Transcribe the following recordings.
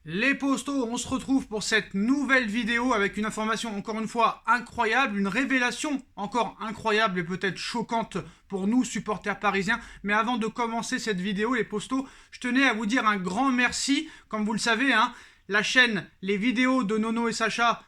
Les postos, on se retrouve pour cette nouvelle vidéo avec une information encore une fois incroyable, une révélation encore incroyable et peut-être choquante pour nous supporters parisiens. Mais avant de commencer cette vidéo, les postos, je tenais à vous dire un grand merci. Comme vous le savez, la chaîne Les vidéos de Nono et Sacha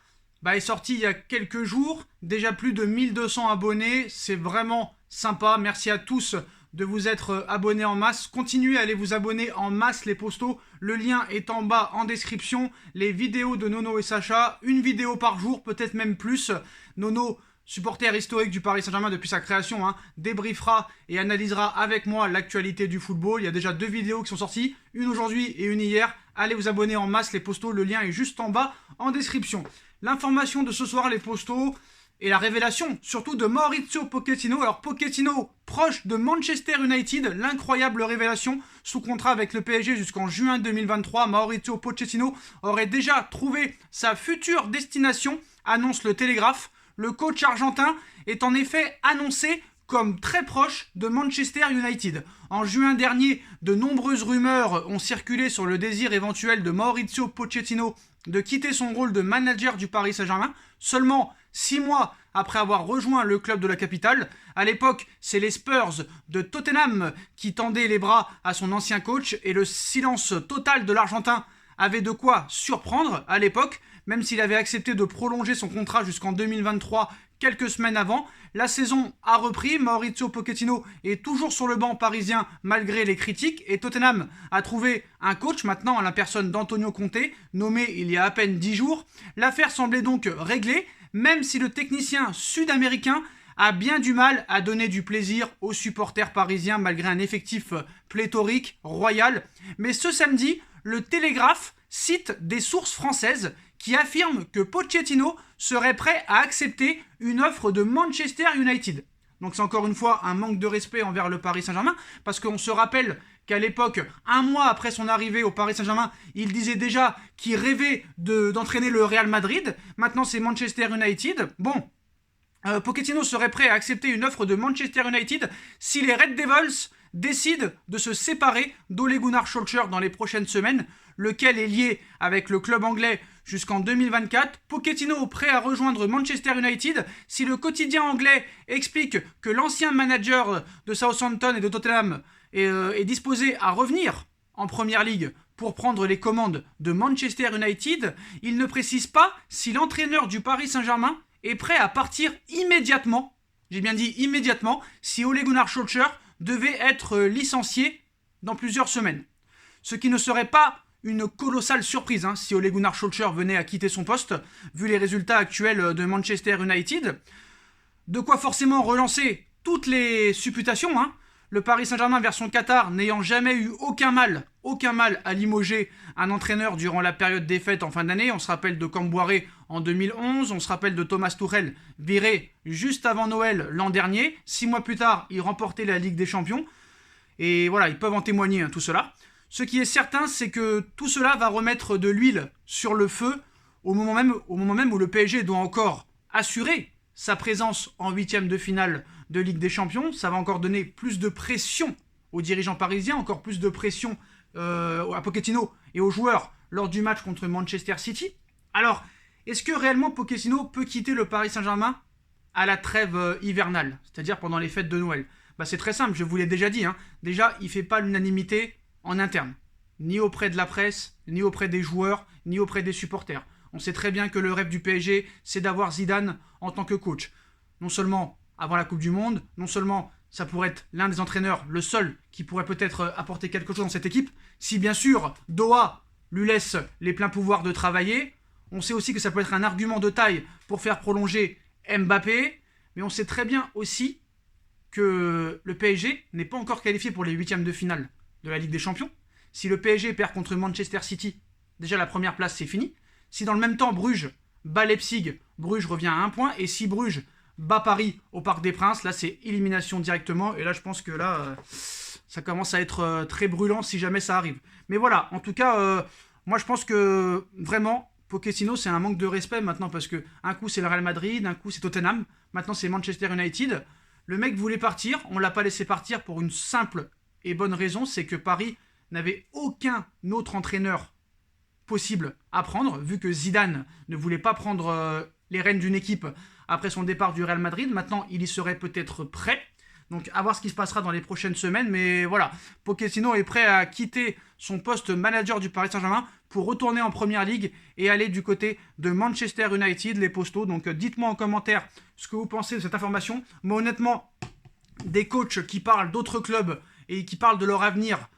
est sortie il y a quelques jours. Déjà plus de 1200 abonnés, c'est vraiment sympa. Merci à tous de vous être abonnés en masse. Continuez à aller vous abonner en masse les postos. Le lien est en bas en description. Les vidéos de Nono et Sacha, une vidéo par jour, peut-être même plus. Nono, supporter historique du Paris Saint-Germain depuis sa création, débriefera et analysera avec moi l'actualité du football. Il y a déjà 2 vidéos qui sont sorties, une aujourd'hui et une hier. Allez vous abonner en masse les postos, le lien est juste en bas en description. L'information de ce soir les postos, et la révélation, surtout de Mauricio Pochettino. Alors Pochettino, proche de Manchester United, l'incroyable révélation, sous contrat avec le PSG jusqu'en juin 2023. Mauricio Pochettino aurait déjà trouvé sa future destination, annonce le Télégraphe. Le coach argentin est en effet annoncé comme très proche de Manchester United. En juin dernier, de nombreuses rumeurs ont circulé sur le désir éventuel de Mauricio Pochettino de quitter son rôle de manager du Paris Saint-Germain, seulement 6 mois après avoir rejoint le club de la capitale. À l'époque, c'est les Spurs de Tottenham qui tendaient les bras à son ancien coach et le silence total de l'Argentin avait de quoi surprendre à l'époque, même s'il avait accepté de prolonger son contrat jusqu'en 2023 quelques semaines avant. La saison a repris, Mauricio Pochettino est toujours sur le banc parisien malgré les critiques et Tottenham a trouvé un coach maintenant à la personne d'Antonio Conte, nommé il y a à peine 10 jours. L'affaire semblait donc réglée, même si le technicien sud-américain a bien du mal à donner du plaisir aux supporters parisiens malgré un effectif pléthorique, royal. Mais ce samedi, le Télégraphe cite des sources françaises qui affirment que Pochettino serait prêt à accepter une offre de Manchester United. Donc c'est encore une fois un manque de respect envers le Paris Saint-Germain, parce qu'on se rappelle qu'à l'époque, un mois après son arrivée au Paris Saint-Germain, il disait déjà qu'il rêvait d'entraîner le Real Madrid. Maintenant c'est Manchester United. Bon, Pochettino serait prêt à accepter une offre de Manchester United si les Red Devils décident de se séparer d'Ole Gunnar Solskjaer dans les prochaines semaines, lequel est lié avec le club anglais jusqu'en 2024. Pochettino prêt à rejoindre Manchester United si le quotidien anglais explique que l'ancien manager de Southampton et de Tottenham est disposé à revenir en Première Ligue pour prendre les commandes de Manchester United. Il ne précise pas si l'entraîneur du Paris Saint-Germain est prêt à partir immédiatement, j'ai bien dit immédiatement, si Ole Gunnar Solskjaer devait être licencié dans plusieurs semaines. Ce qui ne serait pas une colossale surprise si Ole Gunnar Solskjaer venait à quitter son poste, vu les résultats actuels de Manchester United. De quoi forcément relancer toutes les supputations. Le Paris Saint-Germain version Qatar n'ayant jamais eu aucun mal à limoger un entraîneur durant la période des fêtes en fin d'année. On se rappelle de Camboiré en 2011, on se rappelle de Thomas Tuchel viré juste avant Noël l'an dernier. 6 mois plus tard, il remportait la Ligue des Champions. Et voilà, ils peuvent en témoigner tout cela. Ce qui est certain, c'est que tout cela va remettre de l'huile sur le feu au moment même où le PSG doit encore assurer sa présence en 8e de finale de Ligue des Champions. Ça va encore donner plus de pression aux dirigeants parisiens, encore plus de pression à Pochettino et aux joueurs lors du match contre Manchester City. Alors, est-ce que réellement Pochettino peut quitter le Paris Saint-Germain à la trêve hivernale, c'est-à-dire pendant les fêtes de Noël? C'est très simple, je vous l'ai déjà dit. Déjà, il ne fait pas l'unanimité en interne, ni auprès de la presse, ni auprès des joueurs, ni auprès des supporters. On sait très bien que le rêve du PSG, c'est d'avoir Zidane en tant que coach. Non seulement avant la Coupe du Monde, non seulement ça pourrait être l'un des entraîneurs, le seul qui pourrait peut-être apporter quelque chose dans cette équipe, si bien sûr Doha lui laisse les pleins pouvoirs de travailler. On sait aussi que ça peut être un argument de taille pour faire prolonger Mbappé, mais on sait très bien aussi que le PSG n'est pas encore qualifié pour les 8e de finale de la Ligue des Champions. Si le PSG perd contre Manchester City, déjà la première place c'est fini. Si dans le même temps Bruges bat Leipzig, Bruges revient à 1 point, et si Bruges bat Paris au Parc des Princes, là c'est élimination directement, et là je pense que là ça commence à être très brûlant si jamais ça arrive. Mais voilà, en tout cas, moi je pense que vraiment Pochettino c'est un manque de respect maintenant, parce que un coup c'est le Real Madrid, un coup c'est Tottenham, maintenant c'est Manchester United. Le mec voulait partir, on l'a pas laissé partir pour une simple et bonne raison, c'est que Paris n'avait aucun autre entraîneur possible à prendre, vu que Zidane ne voulait pas prendre les rênes d'une équipe après son départ du Real Madrid. Maintenant, il y serait peut-être prêt. Donc, à voir ce qui se passera dans les prochaines semaines. Mais voilà, Pochettino est prêt à quitter son poste manager du Paris Saint-Germain pour retourner en Première Ligue et aller du côté de Manchester United, les Postos. Donc, dites-moi en commentaire ce que vous pensez de cette information. Moi, honnêtement, des coachs qui parlent d'autres clubs et qui parlent de leur avenir,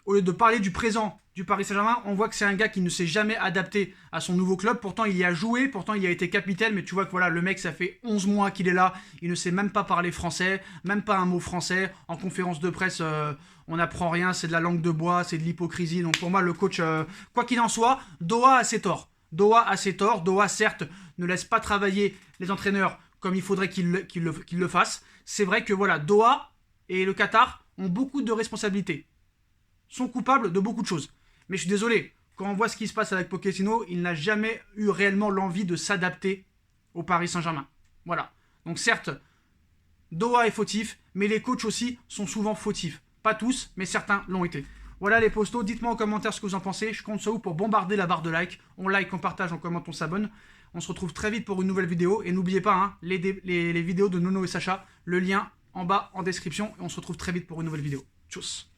au lieu de parler du présent du Paris Saint-Germain, on voit que c'est un gars qui ne s'est jamais adapté à son nouveau club. Pourtant, il y a joué, pourtant, il y a été capitaine, mais tu vois que voilà, le mec, ça fait 11 mois qu'il est là. Il ne sait même pas parler français, même pas un mot français. En conférence de presse, on n'apprend rien, c'est de la langue de bois, c'est de l'hypocrisie. Donc pour moi, le coach, quoi qu'il en soit, Doha a ses torts. Doha a ses torts. Doha, certes, ne laisse pas travailler les entraîneurs comme il faudrait qu'il le fasse. C'est vrai que voilà, Doha et le Qatar ont beaucoup de responsabilités. Sont coupables de beaucoup de choses. Mais je suis désolé, quand on voit ce qui se passe avec Pochettino, il n'a jamais eu réellement l'envie de s'adapter au Paris Saint-Germain. Voilà. Donc certes, Doha est fautif, mais les coachs aussi sont souvent fautifs. Pas tous, mais certains l'ont été. Voilà les postos, dites-moi en commentaire ce que vous en pensez. Je compte sur vous pour bombarder la barre de like. On like, on partage, on commente, on s'abonne. On se retrouve très vite pour une nouvelle vidéo. Et n'oubliez pas, hein, les vidéos de Nono et Sacha, le lien en bas en description. Et on se retrouve très vite pour une nouvelle vidéo. Tchuss.